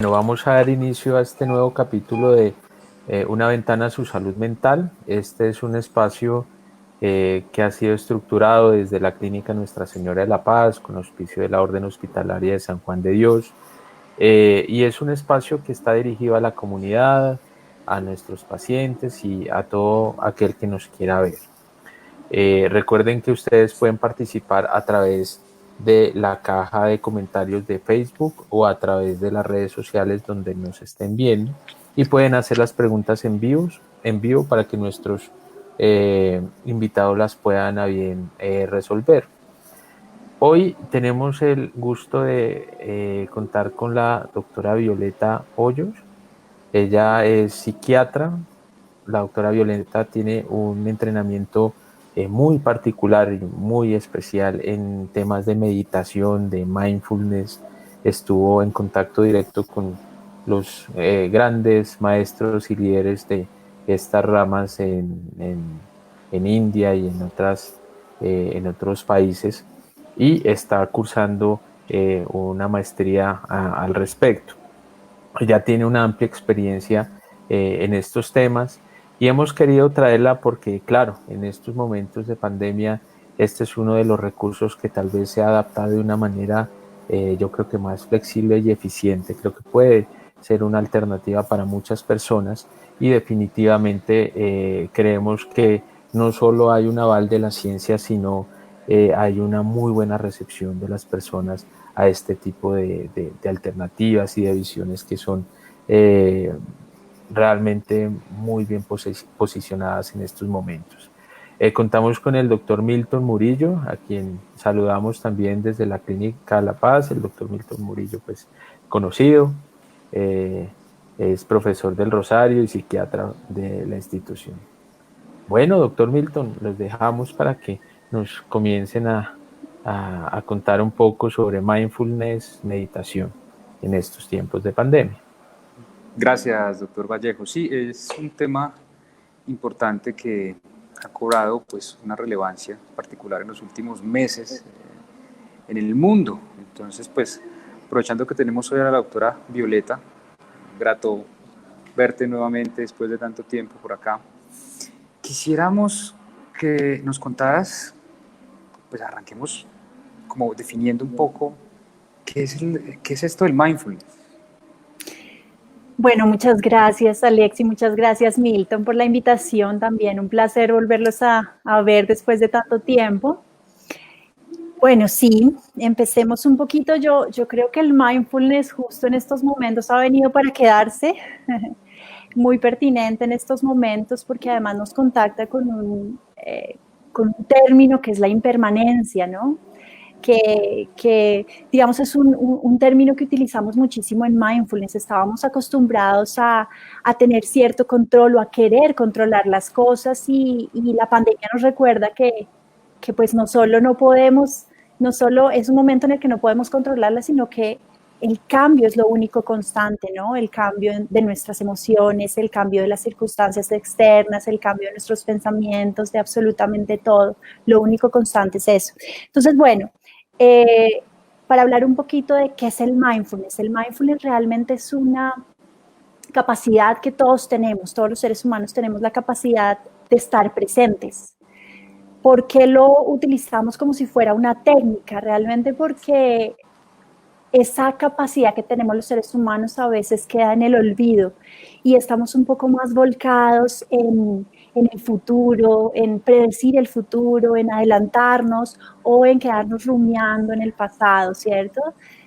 Bueno, vamos a dar inicio a este nuevo capítulo de Una ventana a su salud mental. Este es un espacio que ha sido estructurado desde la Clínica Nuestra Señora de la Paz, con auspicio de la Orden Hospitalaria de San Juan de Dios. Y es un espacio que está dirigido a la comunidad, a nuestros pacientes y a todo aquel que nos quiera ver. Recuerden que ustedes pueden participar a través de la caja de comentarios de Facebook o a través de las redes sociales donde nos estén viendo y pueden hacer las preguntas en vivo para que nuestros invitados las puedan a bien resolver. Hoy tenemos el gusto de contar con la doctora Violeta Hoyos. Ella es psiquiatra. La doctora Violeta tiene un entrenamiento muy particular y muy especial en temas de meditación, de mindfulness. Estuvo en contacto directo con los grandes maestros y líderes de estas ramas en India y en otros países, y está cursando una maestría al respecto. Ella tiene una amplia experiencia en estos temas y hemos querido traerla porque, claro, en estos momentos de pandemia, este es uno de los recursos que tal vez se ha adaptado de una manera, yo creo que más flexible y eficiente. Creo que puede ser una alternativa para muchas personas y definitivamente creemos que no solo hay un aval de la ciencia, sino hay una muy buena recepción de las personas a este tipo de alternativas y de visiones que son eh, realmente muy bien posicionadas en estos momentos. Contamos con el doctor Milton Murillo, a quien saludamos también desde la Clínica La Paz. El doctor Milton Murillo, pues conocido, eh, es profesor del Rosario y psiquiatra de la institución. Bueno, doctor Milton, los dejamos para que nos comiencen a contar un poco sobre mindfulness, meditación en estos tiempos de pandemia. Gracias, doctor Vallejo. Sí, es un tema importante que ha cobrado pues, una relevancia particular en los últimos meses en el mundo. Entonces, pues, aprovechando que tenemos hoy a la doctora Violeta, grato verte nuevamente después de tanto tiempo por acá. Quisiéramos que nos contaras, pues arranquemos como definiendo un poco qué es esto del mindfulness. Bueno, muchas gracias, Alex, y muchas gracias, Milton, por la invitación también. Un placer volverlos a ver después de tanto tiempo. Bueno, sí, empecemos un poquito. Yo creo que el mindfulness justo en estos momentos ha venido para quedarse, muy pertinente en estos momentos porque además nos contacta con un término que es la impermanencia, ¿no? Que digamos, es un término que utilizamos muchísimo en mindfulness. Estábamos acostumbrados a tener cierto control o a querer controlar las cosas y la pandemia nos recuerda que pues no solo no podemos, no solo es un momento en el que no podemos controlarlas, sino que el cambio es lo único constante, ¿no? El cambio de nuestras emociones, el cambio de las circunstancias externas, el cambio de nuestros pensamientos, de absolutamente todo. Lo único constante es eso. Entonces, bueno, para hablar un poquito de qué es el mindfulness. El mindfulness realmente es una capacidad que todos tenemos, todos los seres humanos tenemos la capacidad de estar presentes. ¿Por qué lo utilizamos como si fuera una técnica? Realmente porque esa capacidad que tenemos los seres humanos a veces queda en el olvido y estamos un poco más volcados en el futuro, en predecir el futuro, en adelantarnos o en quedarnos rumiando en el pasado, ¿cierto?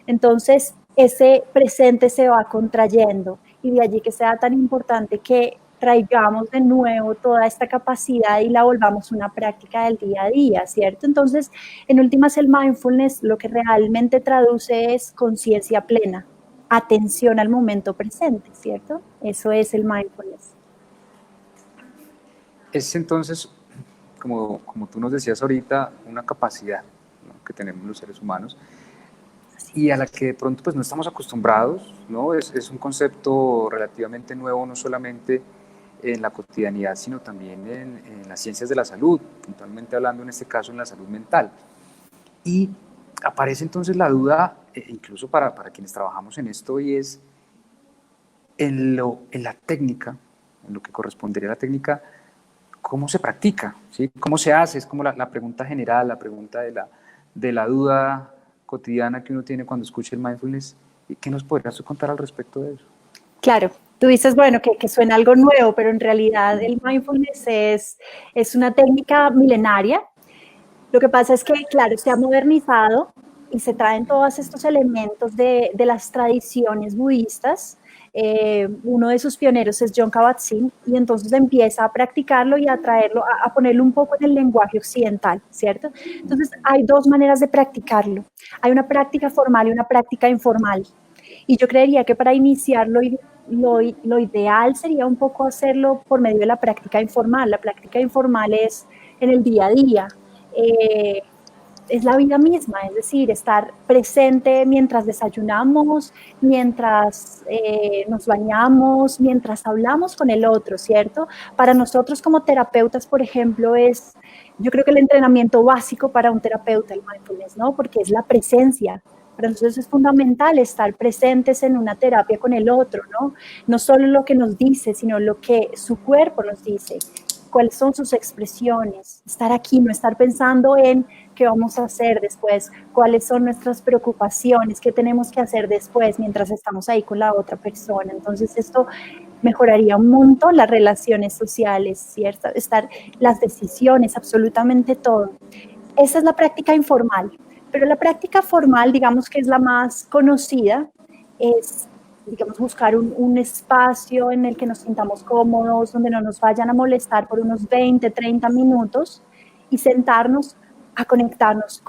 Entonces, ese presente se va contrayendo y de allí que sea tan importante que traigamos de nuevo toda esta capacidad y la volvamos una práctica del día a día, ¿cierto? Entonces, en últimas, el mindfulness lo que realmente traduce es conciencia plena, atención al momento presente, ¿cierto? Eso es el mindfulness. Es entonces, como tú nos decías ahorita, una capacidad, ¿no?, que tenemos los seres humanos y a la que de pronto pues, no estamos acostumbrados, ¿no? Es un concepto relativamente nuevo, no solamente en la cotidianidad, sino también en las ciencias de la salud, puntualmente hablando en este caso en la salud mental. Y aparece entonces la duda, incluso para quienes trabajamos en esto, y es en la técnica, en lo que correspondería a la técnica, ¿cómo se practica? ¿Sí? ¿Cómo se hace? Es como la pregunta general, la pregunta de la duda cotidiana que uno tiene cuando escucha el mindfulness. ¿Y qué nos podrías contar al respecto de eso? Claro, tú dices, bueno, que suena algo nuevo, pero en realidad el mindfulness es una técnica milenaria. Lo que pasa es que, claro, se ha modernizado y se traen todos estos elementos de las tradiciones budistas. Uno de sus pioneros es Jon Kabat-Zinn, y entonces empieza a practicarlo y a traerlo, a ponerlo un poco en el lenguaje occidental, ¿cierto? Entonces hay dos maneras de practicarlo. Hay una práctica formal y una práctica informal. Y yo creería que para iniciar lo ideal sería un poco hacerlo por medio de la práctica informal. La práctica informal es en el día a día. Es la vida misma, es decir, estar presente mientras desayunamos, mientras nos bañamos, mientras hablamos con el otro, ¿cierto? Para nosotros como terapeutas, por ejemplo, yo creo que el entrenamiento básico para un terapeuta, el mindfulness, ¿no? Porque es la presencia. Para nosotros es fundamental estar presentes en una terapia con el otro, ¿no? No solo lo que nos dice, sino lo que su cuerpo nos dice, cuáles son sus expresiones, estar aquí, no estar pensando en qué vamos a hacer después, cuáles son nuestras preocupaciones, qué tenemos que hacer después mientras estamos ahí con la otra persona. Entonces esto mejoraría un montón las relaciones sociales, ¿cierto? Las decisiones, absolutamente todo. Esa es la práctica informal, pero la práctica formal, digamos que es la más conocida, es, digamos, buscar un espacio en el que nos sintamos cómodos, donde no nos vayan a molestar por unos 20, 30 minutos y sentarnos a conectarnos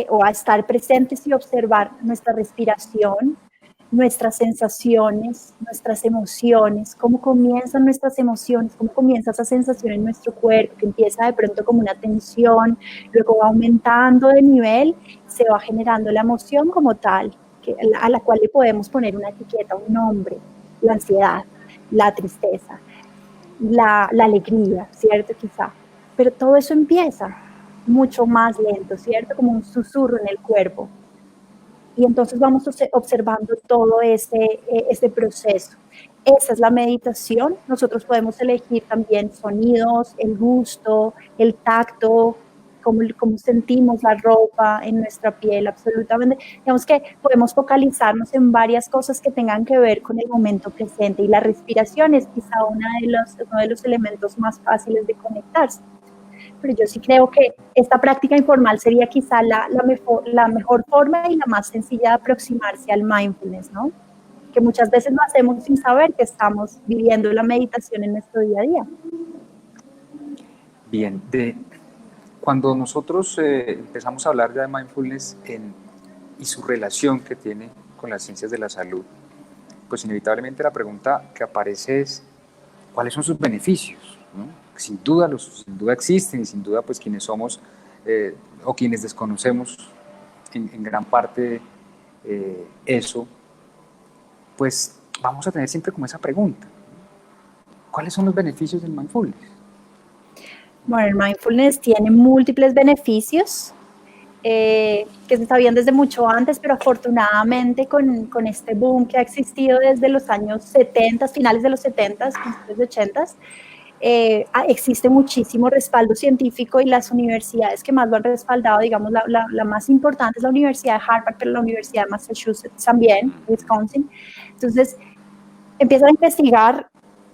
o a estar presentes y observar nuestra respiración, nuestras sensaciones, nuestras emociones, cómo comienzan nuestras emociones, cómo comienza esa sensación en nuestro cuerpo, que empieza de pronto como una tensión, luego va aumentando de nivel, se va generando la emoción como tal, a la cual le podemos poner una etiqueta, un nombre, la ansiedad, la tristeza, la alegría, ¿cierto? Quizá. Pero todo eso empieza mucho más lento, ¿cierto? Como un susurro en el cuerpo. Y entonces vamos observando todo ese proceso. Esa es la meditación. Nosotros podemos elegir también sonidos, el gusto, el tacto, cómo sentimos la ropa en nuestra piel, absolutamente. Digamos que podemos focalizarnos en varias cosas que tengan que ver con el momento presente, y la respiración es quizá uno de los elementos más fáciles de conectarse. Pero yo sí creo que esta práctica informal sería quizá la mejor forma y la más sencilla de aproximarse al mindfulness, ¿no? Que muchas veces lo hacemos sin saber que estamos viviendo la meditación en nuestro día a día. Bien, cuando nosotros empezamos a hablar ya de mindfulness y su relación que tiene con las ciencias de la salud, pues inevitablemente la pregunta que aparece es, ¿cuáles son sus beneficios? ¿No? Sin duda existen, y sin duda pues quienes somos o quienes desconocemos en gran parte eso, pues vamos a tener siempre como esa pregunta. ¿Cuáles son los beneficios del mindfulness? Bueno, el mindfulness tiene múltiples beneficios que se sabían desde mucho antes, pero afortunadamente con este boom que ha existido desde los años 70, finales de los 70, principios de 80, existe muchísimo respaldo científico, y las universidades que más lo han respaldado, digamos, la más importante es la Universidad de Harvard, pero la Universidad de Massachusetts también, Wisconsin. Entonces, empiezan a investigar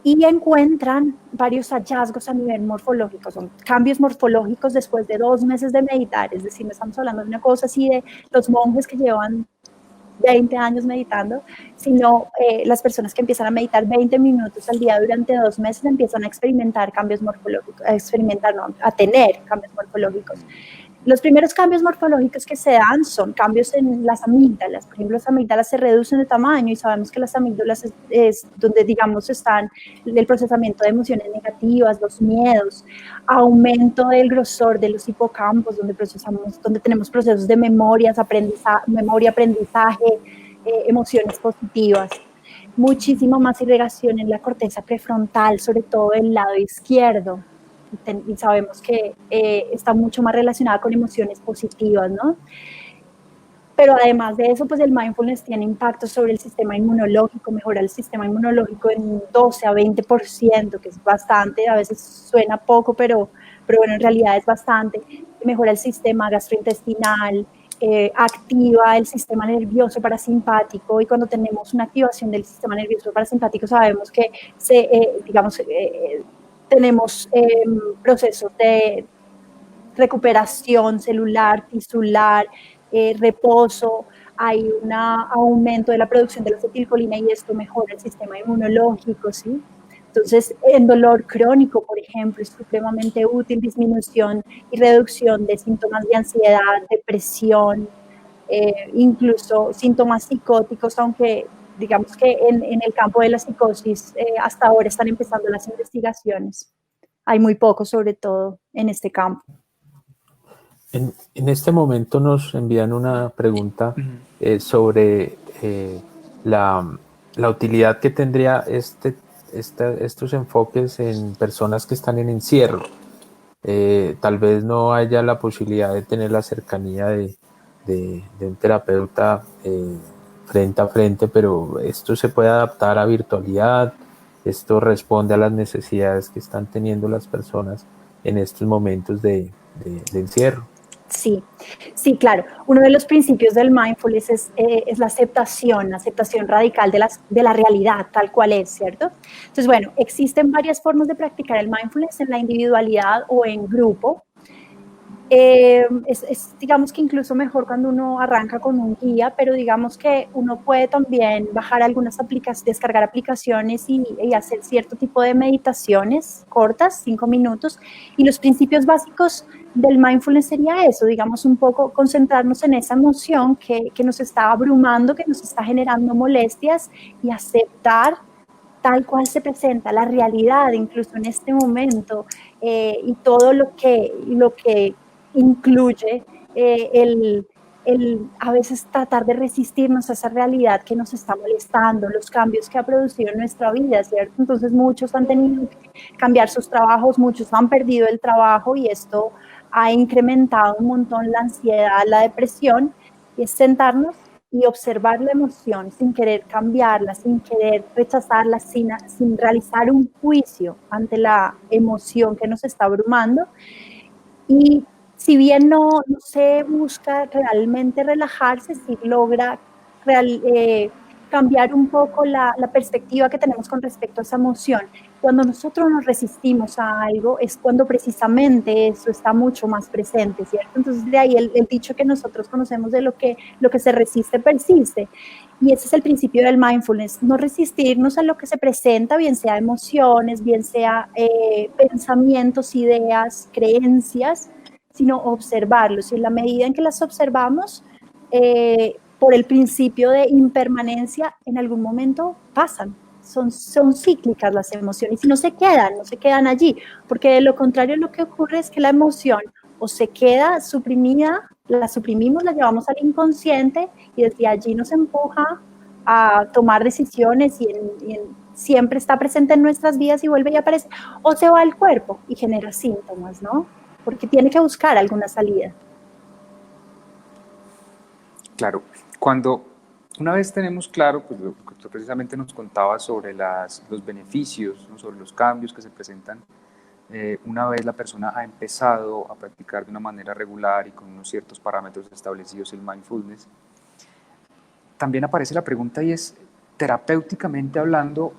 y encuentran varios hallazgos a nivel morfológico, son cambios morfológicos después de 2 meses de meditar, es decir, no estamos hablando de una cosa así de los monjes que llevan 20 años meditando, sino las personas que empiezan a meditar 20 minutos al día durante 2 meses empiezan a experimentar cambios morfológicos, a tener cambios morfológicos. Los primeros cambios morfológicos que se dan son cambios en las amígdalas. Por ejemplo, las amígdalas se reducen de tamaño, y sabemos que las amígdalas es donde, digamos, están el procesamiento de emociones negativas, los miedos, aumento del grosor de los hipocampos, donde tenemos procesos de memoria, aprendizaje, emociones positivas. Muchísimo más irrigación en la corteza prefrontal, sobre todo el lado izquierdo. Y sabemos que está mucho más relacionada con emociones positivas, ¿no? Pero además de eso, pues el mindfulness tiene impacto sobre el sistema inmunológico, mejora el sistema inmunológico en 12 a 20%, que es bastante, a veces suena poco, pero bueno, en realidad es bastante. Mejora el sistema gastrointestinal, activa el sistema nervioso parasimpático, y cuando tenemos una activación del sistema nervioso parasimpático sabemos que tenemos procesos de recuperación celular, tisular, reposo, hay un aumento de la producción de la acetilcolina y esto mejora el sistema inmunológico, ¿sí? Entonces, en dolor crónico, por ejemplo, es supremamente útil disminución y reducción de síntomas de ansiedad, depresión, incluso síntomas psicóticos, aunque digamos que en el campo de la psicosis hasta ahora están empezando las investigaciones. Hay muy poco, sobre todo, en este campo. En este momento nos envían una pregunta sobre la utilidad que tendría estos enfoques en personas que están en encierro. Tal vez no haya la posibilidad de tener la cercanía de un terapeuta frente a frente, pero esto se puede adaptar a virtualidad, esto responde a las necesidades que están teniendo las personas en estos momentos de encierro. Sí, sí, claro. Uno de los principios del mindfulness es la aceptación radical de la realidad tal cual es, ¿cierto? Entonces, bueno, existen varias formas de practicar el mindfulness en la individualidad o en grupo. Digamos que incluso mejor cuando uno arranca con un guía, pero digamos que uno puede también bajar algunas aplicaciones, descargar aplicaciones y hacer cierto tipo de meditaciones cortas, 5 minutos, y los principios básicos del mindfulness sería eso, digamos, un poco concentrarnos en esa emoción que nos está abrumando, que nos está generando molestias, y aceptar tal cual se presenta la realidad, incluso en este momento, y todo lo que incluye a veces tratar de resistirnos a esa realidad que nos está molestando, los cambios que ha producido en nuestra vida, ¿cierto? Entonces muchos han tenido que cambiar sus trabajos, muchos han perdido el trabajo, y esto ha incrementado un montón la ansiedad, la depresión, y es sentarnos y observar la emoción sin querer cambiarla, sin querer rechazarla, sin realizar un juicio ante la emoción que nos está abrumando. Y si bien no se busca realmente relajarse, sí logra cambiar un poco la perspectiva que tenemos con respecto a esa emoción. Cuando nosotros nos resistimos a algo es cuando precisamente eso está mucho más presente, ¿cierto? Entonces de ahí el dicho que nosotros conocemos de lo que se resiste persiste. Y ese es el principio del mindfulness, no resistirnos a lo que se presenta, bien sea emociones, bien sea pensamientos, ideas, creencias, sino observarlos. Y en la medida en que las observamos, por el principio de impermanencia, en algún momento pasan. Son cíclicas las emociones y no se quedan allí, porque de lo contrario lo que ocurre es que la emoción o se queda suprimida, la suprimimos, la llevamos al inconsciente y desde allí nos empuja a tomar decisiones y siempre está presente en nuestras vidas y vuelve y aparece, o se va al cuerpo y genera síntomas, ¿no? Porque tiene que buscar alguna salida. Claro, una vez tenemos claro, pues lo que usted precisamente nos contaba sobre los beneficios, ¿no? Sobre los cambios que se presentan, una vez la persona ha empezado a practicar de una manera regular y con unos ciertos parámetros establecidos el mindfulness, también aparece la pregunta, y es, terapéuticamente hablando,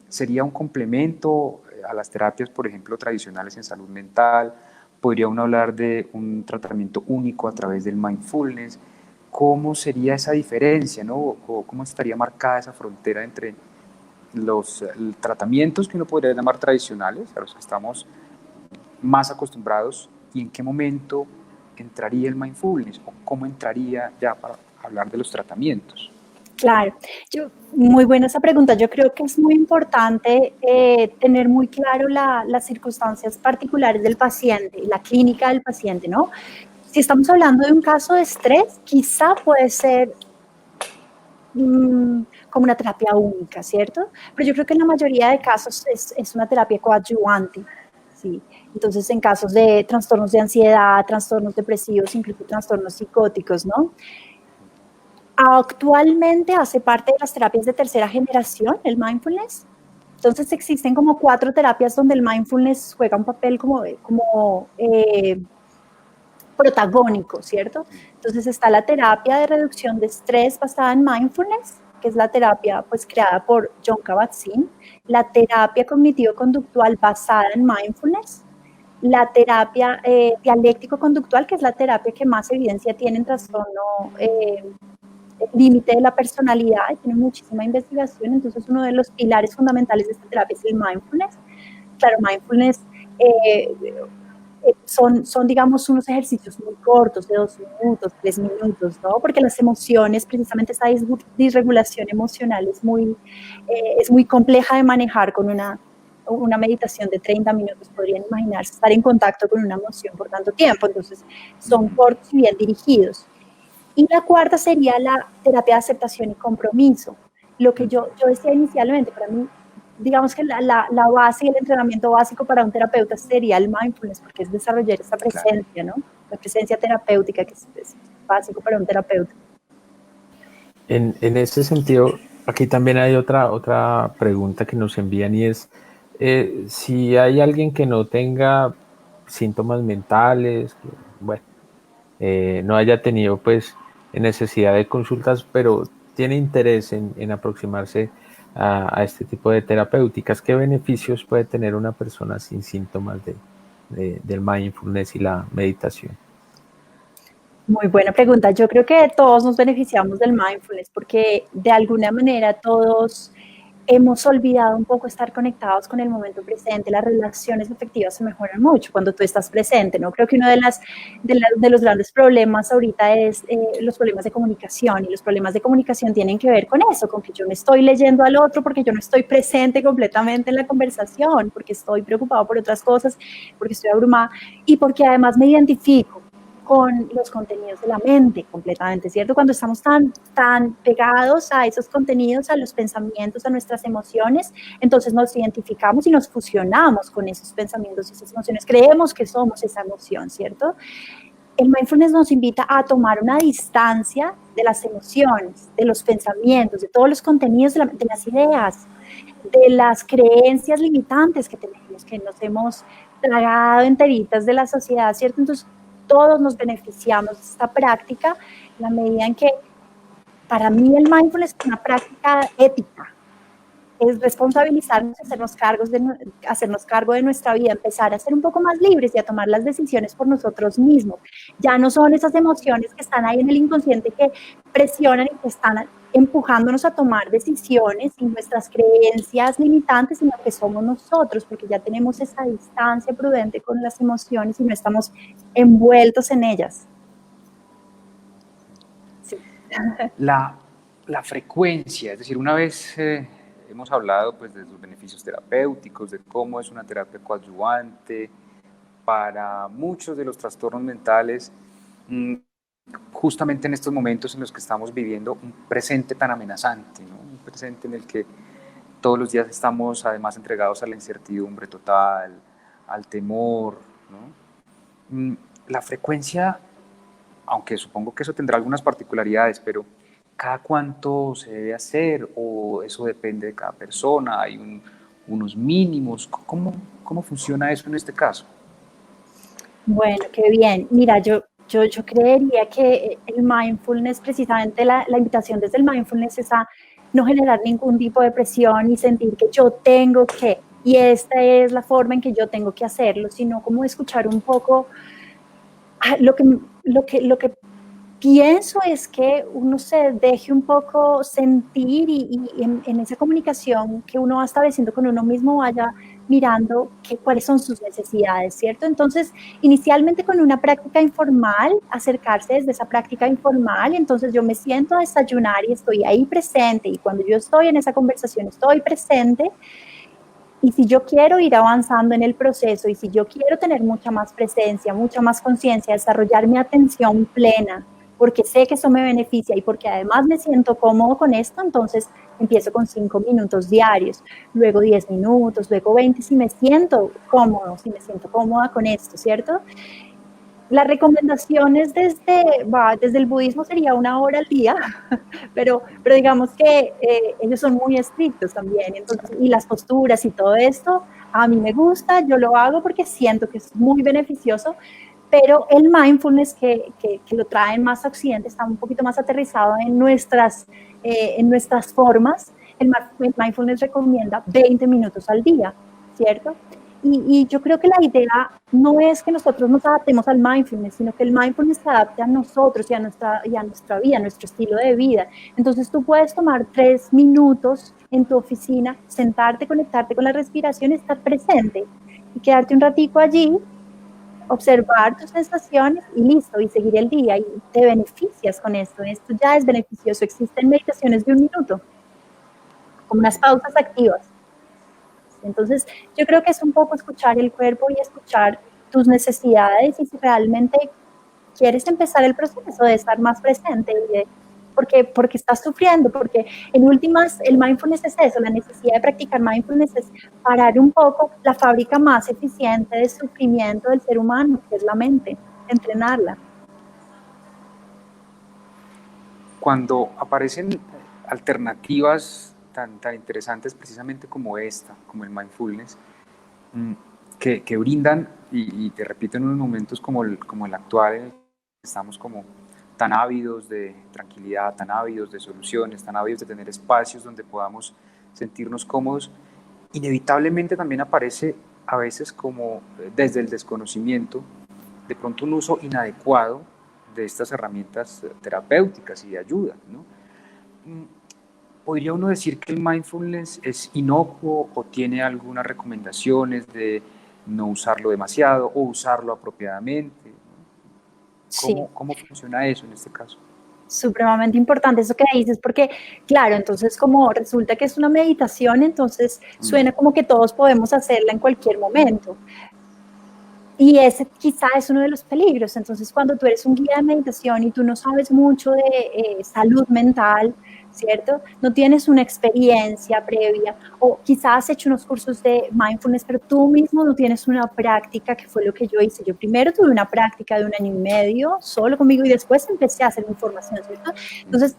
¿sería un complemento a las terapias, por ejemplo, tradicionales en salud mental? ¿Podría uno hablar de un tratamiento único a través del mindfulness? ¿Cómo sería esa diferencia, ¿no? ¿Cómo estaría marcada esa frontera entre los tratamientos que uno podría llamar tradicionales, a los que estamos más acostumbrados, y en qué momento entraría el mindfulness, o cómo entraría ya para hablar de los tratamientos? Claro, muy buena esa pregunta. Yo creo que es muy importante tener muy claro las circunstancias particulares del paciente, la clínica del paciente, ¿no? Si estamos hablando de un caso de estrés, quizá puede ser como una terapia única, ¿cierto? Pero yo creo que en la mayoría de casos es una terapia coadyuvante, ¿sí? Entonces, en casos de trastornos de ansiedad, trastornos depresivos, incluso trastornos psicóticos, ¿no? Actualmente hace parte de las terapias de tercera generación, el mindfulness. Entonces existen como 4 terapias donde el mindfulness juega un papel como protagónico, ¿cierto? Entonces está la terapia de reducción de estrés basada en mindfulness, que es la terapia pues creada por John Kabat-Zinn, la terapia cognitivo-conductual basada en mindfulness, la terapia dialéctico-conductual, que es la terapia que más evidencia tiene en trastorno límite de la personalidad, y tiene muchísima investigación. Entonces uno de los pilares fundamentales de esta terapia es el mindfulness. Claro, mindfulness son, digamos, unos ejercicios muy cortos, de 2 minutos, 3 minutos, ¿no? Porque las emociones, precisamente esa disregulación emocional es muy compleja de manejar con una meditación de 30 minutos. Podrían imaginarse estar en contacto con una emoción por tanto tiempo. Entonces son cortos y bien dirigidos. Y la cuarta sería la terapia de aceptación y compromiso. Lo que yo decía inicialmente, para mí, digamos que la base y el entrenamiento básico para un terapeuta sería el mindfulness, porque es desarrollar esa presencia, ¿no? La presencia terapéutica, que es básico para un terapeuta. En ese sentido, aquí también hay otra pregunta que nos envían, y es si hay alguien que no tenga síntomas mentales, que, bueno, no haya tenido pues necesidad de consultas, pero tiene interés en aproximarse a este tipo de terapéuticas, ¿qué beneficios puede tener una persona sin síntomas del mindfulness y la meditación? Muy buena pregunta. Yo creo que todos nos beneficiamos del mindfulness porque de alguna manera todos hemos olvidado un poco estar conectados con el momento presente. Las relaciones afectivas se mejoran mucho cuando tú estás presente, ¿no? Creo que uno de los grandes problemas ahorita es los problemas de comunicación, y los problemas de comunicación tienen que ver con eso, con que yo no estoy leyendo al otro porque yo no estoy presente completamente en la conversación, porque estoy preocupado por otras cosas, porque estoy abrumada y porque además me identifico con los contenidos de la mente completamente, ¿cierto? Cuando estamos tan pegados a esos contenidos, a los pensamientos, a nuestras emociones, entonces nos identificamos y nos fusionamos con esos pensamientos y esas emociones. Creemos que somos esa emoción, ¿cierto? El mindfulness nos invita a tomar una distancia de las emociones, de los pensamientos, de todos los contenidos, de las ideas, de las creencias limitantes que tenemos, que nos hemos tragado enteritas de la sociedad, ¿cierto? Entonces, todos nos beneficiamos de esta práctica en la medida en que, para mí, el mindfulness es una práctica ética. Es responsabilizarnos, hacernos cargo de nuestra vida, empezar a ser un poco más libres y a tomar las decisiones por nosotros mismos. Ya no son esas emociones que están ahí en el inconsciente que presionan y que están empujándonos a tomar decisiones y nuestras creencias limitantes, sino que somos nosotros, porque ya tenemos esa distancia prudente con las emociones y no estamos envueltos en ellas. Sí. La frecuencia, es decir, una vez hemos hablado pues, de los beneficios terapéuticos, de cómo es una terapia coadyuvante para muchos de los trastornos mentales, justamente en estos momentos en los que estamos viviendo un presente tan amenazante, ¿no? Un presente en el que todos los días estamos además entregados a la incertidumbre total, al temor, ¿no? La frecuencia, aunque supongo que eso tendrá algunas particularidades, pero ¿cada cuánto se debe hacer? ¿O eso depende de cada persona? ¿Hay unos mínimos? ¿Cómo funciona eso en este caso? Bueno, qué bien. Mira, yo creería que el mindfulness, precisamente la invitación desde el mindfulness es a no generar ningún tipo de presión y sentir que yo tengo que, y esta es la forma en que yo tengo que hacerlo, sino como escuchar un poco lo que pienso es que uno se deje un poco sentir y en esa comunicación que uno va estableciendo con uno mismo vaya mirando cuáles son sus necesidades, ¿cierto? Entonces, inicialmente con una práctica informal, acercarse desde esa práctica informal, entonces yo me siento a desayunar y estoy ahí presente, y cuando yo estoy en esa conversación estoy presente. Y si yo quiero ir avanzando en el proceso, y si yo quiero tener mucha más presencia, mucha más conciencia, desarrollar mi atención plena, porque sé que eso me beneficia y porque además me siento cómodo con esto, entonces empiezo con 5 minutos diarios, luego 10 minutos, luego 20 si me siento cómodo, si me siento cómoda con esto, ¿cierto? Las recomendaciones desde el budismo sería 1 hora al día, pero digamos que ellos son muy estrictos también, entonces, y las posturas y todo esto, a mí me gusta, yo lo hago porque siento que es muy beneficioso, pero el mindfulness que lo traen más a Occidente está un poquito más aterrizado en nuestras formas. El mindfulness recomienda 20 minutos al día, ¿cierto? Y yo creo que la idea no es que nosotros nos adaptemos al mindfulness, sino que el mindfulness se adapte a nosotros y a nuestra vida, a nuestro estilo de vida. Entonces tú puedes tomar 3 minutos en tu oficina, sentarte, conectarte con la respiración, estar presente y quedarte un ratico allí, observar tus sensaciones y listo, y seguir el día, y te beneficias con esto. Esto ya es beneficioso. Existen meditaciones de 1 minuto, como unas pausas activas. Entonces, yo creo que es un poco escuchar el cuerpo y escuchar tus necesidades y si realmente quieres empezar el proceso de estar más presente, porque estás sufriendo, porque en últimas el mindfulness es eso, la necesidad de practicar mindfulness es parar un poco la fábrica más eficiente de sufrimiento del ser humano, que es la mente, entrenarla. Cuando aparecen alternativas tan interesantes precisamente como esta, como el mindfulness, que brindan, y te repito, en unos momentos como el actual, en el que estamos como tan ávidos de tranquilidad, tan ávidos de soluciones, tan ávidos de tener espacios donde podamos sentirnos cómodos, inevitablemente también aparece a veces como desde el desconocimiento, de pronto un uso inadecuado de estas herramientas terapéuticas y de ayuda, ¿no? ¿Podría uno decir que el mindfulness es inocuo o tiene algunas recomendaciones de no usarlo demasiado o usarlo apropiadamente? ¿Cómo funciona eso en este caso? Supremamente importante eso que dices, porque claro, entonces como resulta que es una meditación, entonces suena como que todos podemos hacerla en cualquier momento. Y ese quizá es uno de los peligros. Entonces, cuando tú eres un guía de meditación y tú no sabes mucho de salud mental, ¿cierto? No tienes una experiencia previa o quizás has hecho unos cursos de mindfulness, pero tú mismo no tienes una práctica, que fue lo que yo hice. Yo primero tuve una práctica de 1 año y medio solo conmigo y después empecé a hacer mi formación, ¿cierto? Entonces,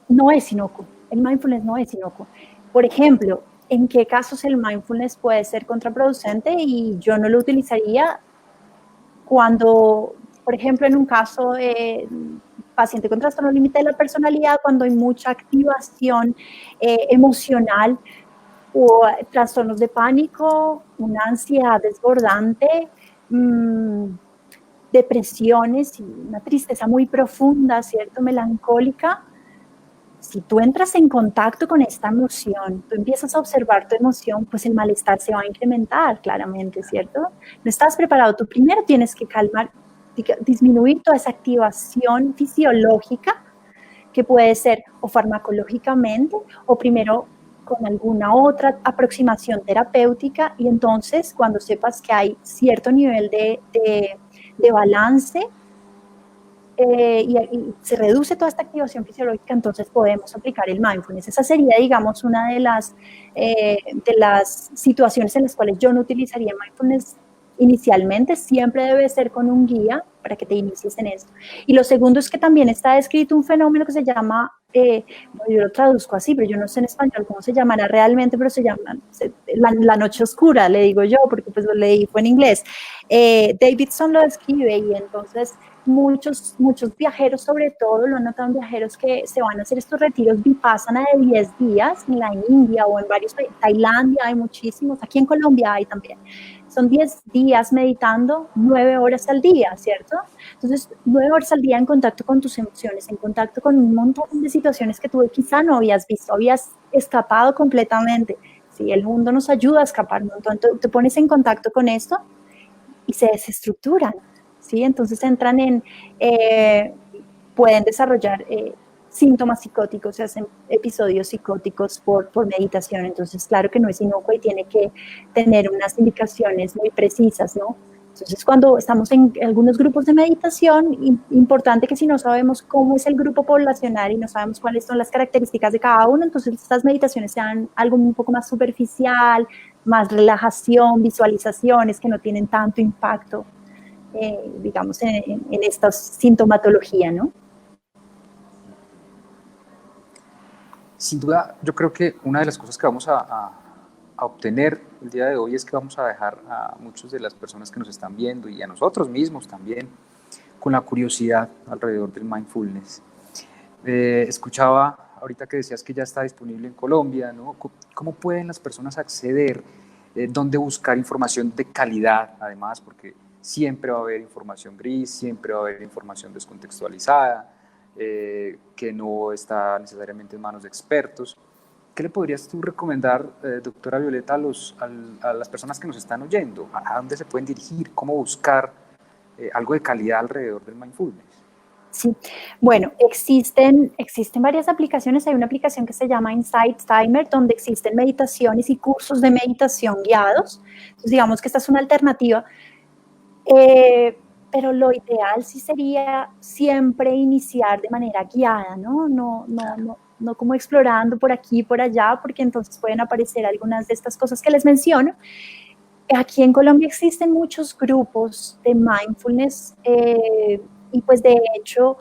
no es inocuo. El mindfulness no es inocuo. Por ejemplo, ¿en qué casos el mindfulness puede ser contraproducente? Y yo no lo utilizaría cuando, por ejemplo, en un caso de paciente con trastorno límite de la personalidad, cuando hay mucha activación emocional o trastornos de pánico, una ansiedad desbordante, depresiones y una tristeza muy profunda, ¿cierto? Melancólica. Si tú entras en contacto con esta emoción, tú empiezas a observar tu emoción, pues el malestar se va a incrementar claramente, ¿cierto? No estás preparado. Tú primero tienes que calmar, disminuir toda esa activación fisiológica que puede ser o farmacológicamente o primero con alguna otra aproximación terapéutica, y entonces cuando sepas que hay cierto nivel de balance, y se reduce toda esta activación fisiológica, entonces podemos aplicar el mindfulness. Esa sería, digamos, una de las situaciones en las cuales yo no utilizaría mindfulness inicialmente. Siempre debe ser con un guía para que te inicies en esto. Y lo segundo es que también está descrito un fenómeno que se llama, yo lo traduzco así, pero yo no sé en español cómo se llamará realmente, pero se llama la noche oscura, le digo yo, porque pues lo leí, fue en inglés. Davidson lo describe, y entonces muchos viajeros, sobre todo lo notan viajeros que se van a hacer estos retiros vipassana de 10 días en la India o en varios países. Tailandia hay muchísimos, aquí en Colombia hay también. Son 10 días meditando 9 horas al día, ¿cierto? Entonces, 9 horas al día en contacto con tus emociones, en contacto con un montón de situaciones que tú quizá no habías visto, habías escapado completamente. Sí, el mundo nos ayuda a escapar un montón. Te pones en contacto con esto y se desestructuran, ¿sí? Entonces entran pueden desarrollar síntomas psicóticos, se hacen episodios psicóticos por meditación. Entonces, claro que no es inocuo y tiene que tener unas indicaciones muy precisas, ¿no? Entonces, cuando estamos en algunos grupos de meditación, importante que si no sabemos cómo es el grupo poblacional y no sabemos cuáles son las características de cada uno, entonces estas meditaciones sean algo un poco más superficial, más relajación, visualizaciones que no tienen tanto impacto, digamos, en esta sintomatología, ¿no? Sin duda, yo creo que una de las cosas que vamos a obtener el día de hoy es que vamos a dejar a muchas de las personas que nos están viendo y a nosotros mismos también con la curiosidad alrededor del mindfulness. Escuchaba ahorita que decías que ya está disponible en Colombia, ¿no? ¿Cómo pueden las personas acceder? ¿Dónde buscar información de calidad, además? Porque siempre va a haber información gris, siempre va a haber información descontextualizada, que no está necesariamente en manos de expertos. ¿Qué le podrías tú recomendar, doctora Violeta, a las personas que nos están oyendo? ¿A dónde se pueden dirigir? ¿Cómo buscar algo de calidad alrededor del mindfulness? Sí, bueno, existen varias aplicaciones. Hay una aplicación que se llama Insight Timer, donde existen meditaciones y cursos de meditación guiados. Entonces, digamos que esta es una alternativa. Pero lo ideal sí sería siempre iniciar de manera guiada, ¿no? No como explorando por aquí y por allá, porque entonces pueden aparecer algunas de estas cosas que les menciono. Aquí en Colombia existen muchos grupos de mindfulness y pues de hecho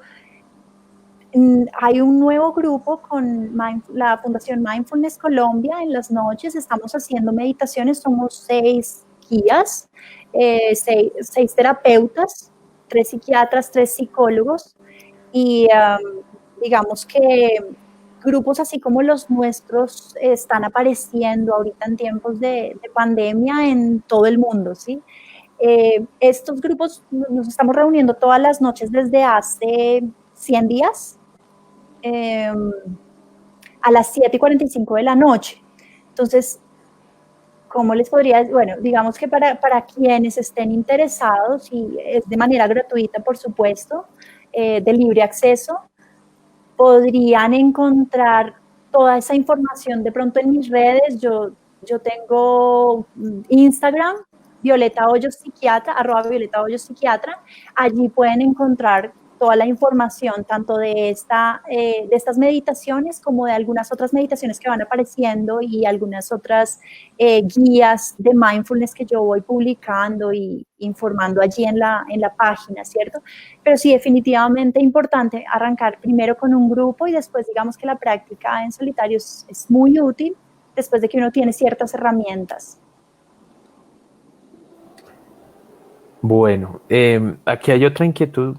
hay un nuevo grupo con la Fundación Mindfulness Colombia. En las noches estamos haciendo meditaciones, somos 6 guías, 6 terapeutas, 3 psiquiatras, 3 psicólogos y digamos que grupos así como los nuestros están apareciendo ahorita en tiempos de pandemia en todo el mundo, ¿sí? Estos grupos nos estamos reuniendo todas las noches desde hace 100 días a las 7:45 de la noche. Entonces, ¿cómo les podría decir? Bueno, digamos que para quienes estén interesados, y es de manera gratuita, por supuesto, de libre acceso, podrían encontrar toda esa información de pronto en mis redes. Yo tengo Instagram, Violeta Hoyos Psiquiatra, @VioletaHoyosPsiquiatra. Allí pueden encontrar toda la información, tanto de estas meditaciones como de algunas otras meditaciones que van apareciendo y algunas otras guías de mindfulness que yo voy publicando y informando allí en la página, ¿cierto? Pero sí, definitivamente importante arrancar primero con un grupo y después digamos que la práctica en solitario es muy útil después de que uno tiene ciertas herramientas. Bueno, aquí hay otra inquietud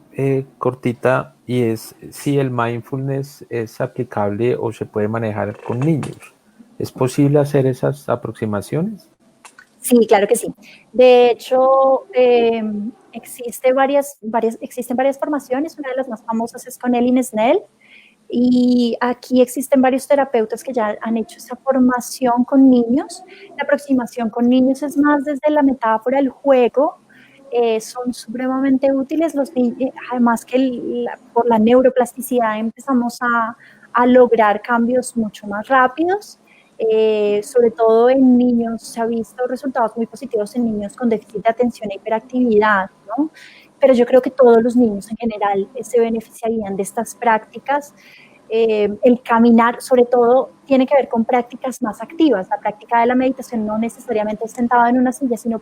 cortita y es si el mindfulness es aplicable o se puede manejar con niños. ¿Es posible hacer esas aproximaciones? Sí, claro que sí. De hecho, existen varias formaciones. Una de las más famosas es con Elin Snell. Y aquí existen varios terapeutas que ya han hecho esa formación con niños. La aproximación con niños es más desde la metáfora del juego. Son supremamente útiles. Además que por la neuroplasticidad empezamos a lograr cambios mucho más rápidos. Sobre todo en niños, se ha visto resultados muy positivos en niños con déficit de atención e hiperactividad, ¿no? Pero yo creo que todos los niños en general se beneficiarían de estas prácticas. El caminar, sobre todo, tiene que ver con prácticas más activas. La práctica de la meditación no necesariamente es sentado en una silla, sino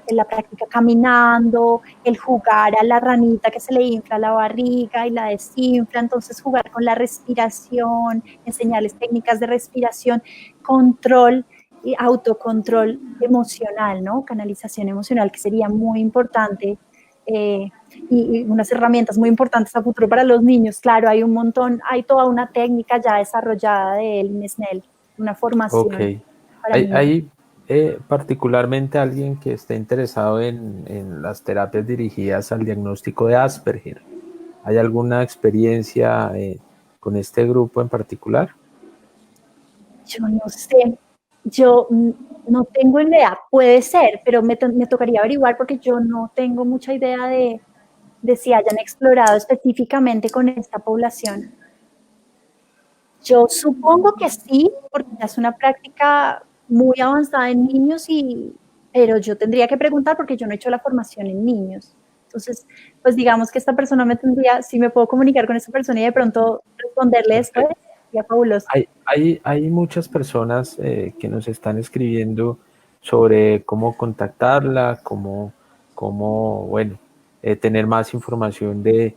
la práctica caminando, el jugar a la ranita que se le infla la barriga y la desinfla, entonces jugar con la respiración, enseñarles técnicas de respiración, control y autocontrol emocional, ¿no? Canalización emocional, que sería muy importante. Y unas herramientas muy importantes a futuro para los niños. Claro, hay un montón, hay toda una técnica ya desarrollada de Elin Snell, una formación. Ok. Hay particularmente alguien que esté interesado en las terapias dirigidas al diagnóstico de Asperger. ¿Hay alguna experiencia con este grupo en particular? Yo no sé, yo no tengo idea, puede ser, pero me tocaría averiguar porque yo no tengo mucha idea de si hayan explorado específicamente con esta población. Yo supongo que sí, porque es una práctica muy avanzada en niños y pero yo tendría que preguntar porque yo no he hecho la formación en niños. Entonces, pues digamos que esta persona me tendría, si me puedo comunicar con esta persona y de pronto responderle después, sería fabuloso. Hay muchas personas que nos están escribiendo sobre cómo contactarla, bueno, tener más información de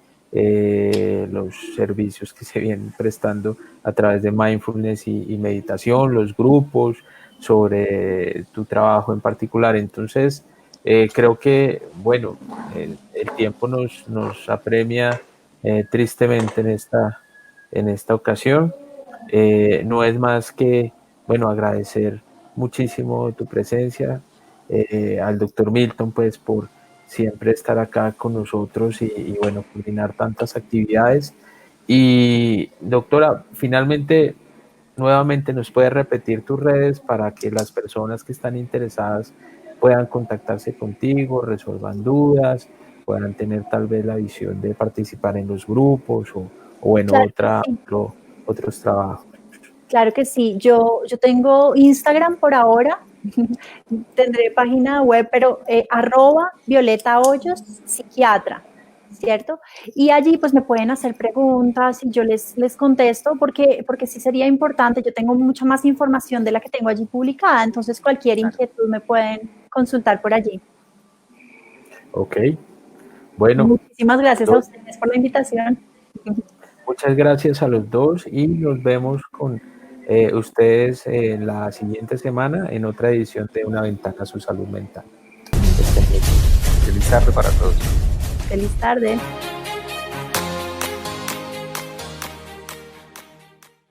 los servicios que se vienen prestando a través de mindfulness y meditación, los grupos, sobre tu trabajo en particular. Entonces, creo que, bueno, el tiempo nos apremia tristemente en esta ocasión. No es más que, bueno, agradecer muchísimo tu presencia, al doctor Milton, pues, por siempre estar acá con nosotros y, bueno, coordinar tantas actividades. Y, doctora, finalmente, nuevamente, ¿nos puedes repetir tus redes para que las personas que están interesadas puedan contactarse contigo, resuelvan dudas, puedan tener tal vez la visión de participar en los grupos o bueno, Claro que sí. otros trabajos? Claro que sí. Yo tengo Instagram por ahora. Tendré página web, pero @Violeta Hoyos, psiquiatra, ¿cierto? Y allí pues me pueden hacer preguntas y yo les contesto porque sí sería importante. Yo tengo mucha más información de la que tengo allí publicada, entonces cualquier inquietud me pueden consultar por allí. Ok, bueno. Muchísimas gracias a ustedes por la invitación. Muchas gracias a los dos y nos vemos con ustedes en la siguiente semana en otra edición de Una Ventana a su Salud Mental. Feliz tarde para todos. Feliz tarde.